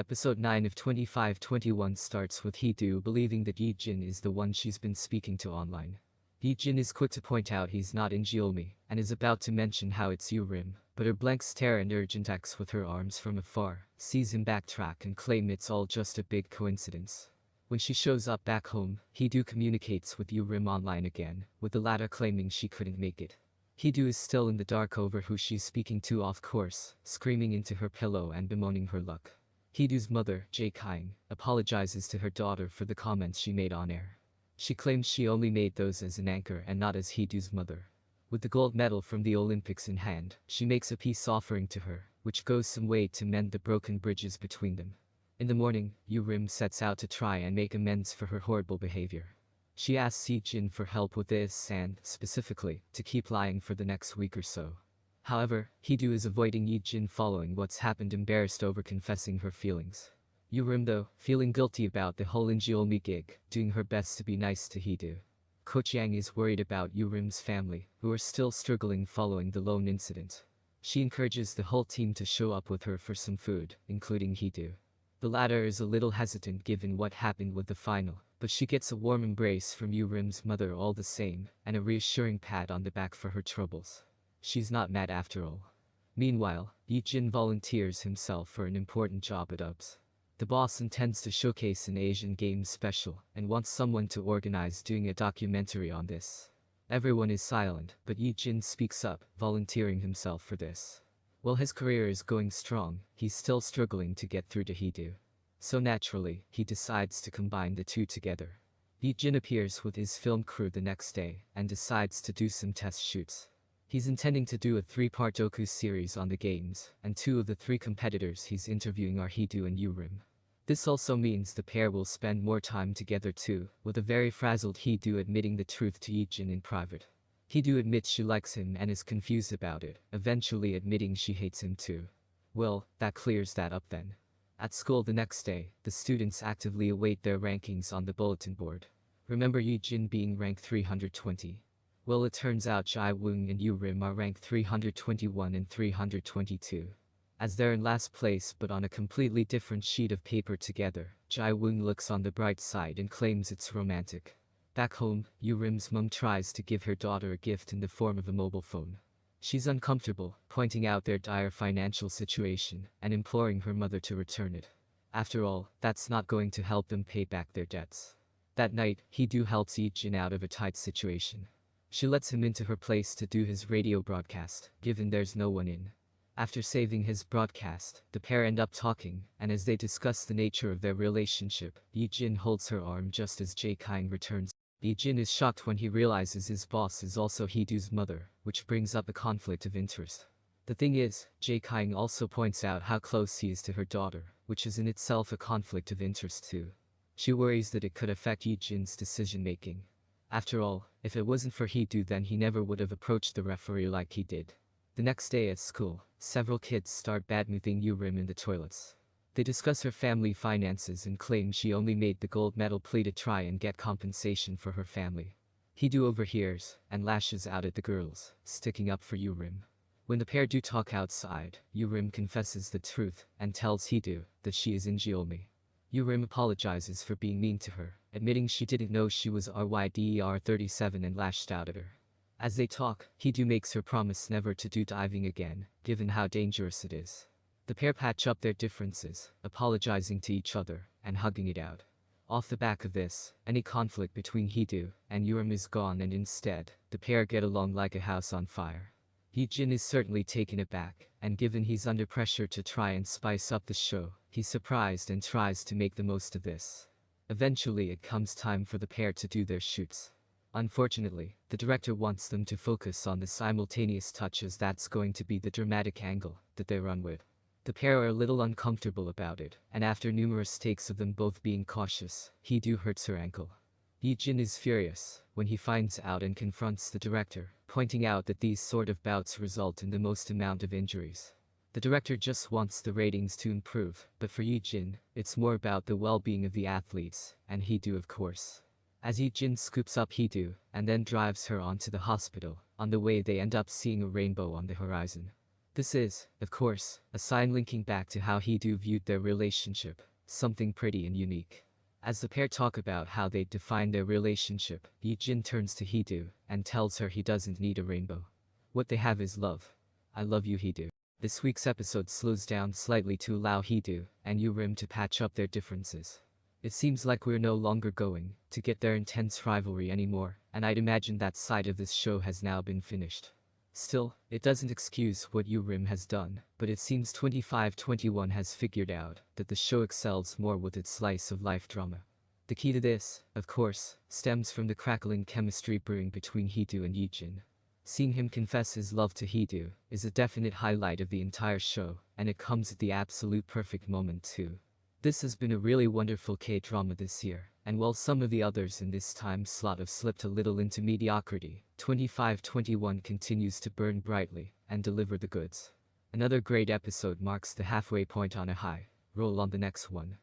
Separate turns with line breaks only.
Episode 9 of 2521 starts with Hee-do believing that Yi-jin is the one she's been speaking to online. Yi-jin is quick to point out he's not in Jeolmi, and is about to mention how it's Yu-rim, but her blank stare and urgent acts with her arms from afar sees him backtrack and claim it's all just a big coincidence. When she shows up back home, Hee-do communicates with Yu-rim online again, with the latter claiming she couldn't make it. Hee-do is still in the dark over who she's speaking to off course, screaming into her pillow and bemoaning her luck. Hee-do's mother, Jae-kyung, apologizes to her daughter for the comments she made on air. She claims she only made those as an anchor and not as Hee-do's mother. With the gold medal from the Olympics in hand, she makes a peace offering to her, which goes some way to mend the broken bridges between them. In the morning, Yu-rim sets out to try and make amends for her horrible behavior. She asks Yi-jin for help with this and, specifically, to keep lying for the next week or so. However, Hee-do is avoiding Yi-jin following what's happened, embarrassed over confessing her feelings. Yu-rim though, feeling guilty about the whole Injeolmi gig, doing her best to be nice to Hee-do. Ko-chang is worried about Yu-rim's family, who are still struggling following the loan incident. She encourages the whole team to show up with her for some food, including Hee-do. The latter is a little hesitant given what happened with the final, but she gets a warm embrace from Yu-rim's mother all the same, and a reassuring pat on the back for her troubles. She's not mad after all. Meanwhile, Yi-jin volunteers himself for an important job at UBS. The boss intends to showcase an Asian Games special, and wants someone to organize doing a documentary on this. Everyone is silent, but Yi-jin speaks up, volunteering himself for this. While his career is going strong, he's still struggling to get through to Hee-do. So naturally, he decides to combine the two together. Yi-jin appears with his film crew the next day, and decides to do some test shoots. He's intending to do a 3-part docu series on the games, and 2 of the 3 competitors he's interviewing are Hee-do and Yu-rim. This also means the pair will spend more time together too, with a very frazzled Hee-do admitting the truth to Yi-jin in private. Hee-do admits she likes him and is confused about it, eventually admitting she hates him too. Well, that clears that up then. At school the next day, the students actively await their rankings on the bulletin board. Remember Yi-jin being ranked 320? Well, it turns out Jae-woong and Yu-rim are ranked 321 and 322. As they're in last place but on a completely different sheet of paper together, Jae-woong looks on the bright side and claims it's romantic. Back home, Yu-rim's mum tries to give her daughter a gift in the form of a mobile phone. She's uncomfortable, pointing out their dire financial situation, and imploring her mother to return it. After all, that's not going to help them pay back their debts. That night, Hee-do helps Yi-jin out of a tight situation. She lets him into her place to do his radio broadcast, given there's no one in. After saving his broadcast, the pair end up talking, and as they discuss the nature of their relationship, Yi-jin holds her arm just as Jae-kyung returns. Yi-jin is shocked when he realizes his boss is also Hee-do's mother, which brings up a conflict of interest. The thing is, Jae-kyung also points out how close he is to her daughter, which is in itself a conflict of interest too. She worries that it could affect Yi-jin's decision-making. After all, if it wasn't for Hee-do then he never would have approached the referee like he did. The next day at school, several kids start badmouthing Yu-rim in the toilets. They discuss her family finances and claim she only made the gold medal plea to try and get compensation for her family. Hee-do overhears, and lashes out at the girls, sticking up for Yu-rim. When the pair do talk outside, Yu-rim confesses the truth, and tells Hee-do that she is in Jeolmi. Yu-rim apologizes for being mean to her, admitting she didn't know she was RYDER 37 and lashed out at her. As they talk, Hee-do makes her promise never to do diving again, given how dangerous it is. The pair patch up their differences, apologizing to each other, and hugging it out. Off the back of this, any conflict between Hee-do and Yu-rim is gone and instead, the pair get along like a house on fire. Yi-jin is certainly taken aback, and given he's under pressure to try and spice up the show, he's surprised and tries to make the most of this. Eventually it comes time for the pair to do their shoots. Unfortunately, the director wants them to focus on the simultaneous touch as that's going to be the dramatic angle that they run with. The pair are a little uncomfortable about it, and after numerous takes of them both being cautious, Hee-do hurts her ankle. Yi-jin is furious when he finds out and confronts the director, pointing out that these sort of bouts result in the most amount of injuries. The director just wants the ratings to improve, but for Yi-jin, it's more about the well-being of the athletes, and Hee-do of course. As Yi-jin scoops up Hee-do, and then drives her onto the hospital, on the way they end up seeing a rainbow on the horizon. This is, of course, a sign linking back to how Hee-do viewed their relationship, something pretty and unique. As the pair talk about how they define their relationship, Yi-jin turns to Hee-do and tells her he doesn't need a rainbow. What they have is love. I love you, Hee-do. This week's episode slows down slightly to allow Hee-do and Rim to patch up their differences. It seems like we're no longer going to get their intense rivalry anymore, and I'd imagine that side of this show has now been finished. Still, it doesn't excuse what Rim has done, but it seems 2521 has figured out that the show excels more with its slice of life drama. The key to this, of course, stems from the crackling chemistry brewing between Hee-do and Yi-jin. Seeing him confess his love to Hee-do is a definite highlight of the entire show, and it comes at the absolute perfect moment too. This has been a really wonderful K-drama this year, and while some of the others in this time slot have slipped a little into mediocrity, 2521 continues to burn brightly and deliver the goods. Another great episode marks the halfway point on a high. Roll on the next one.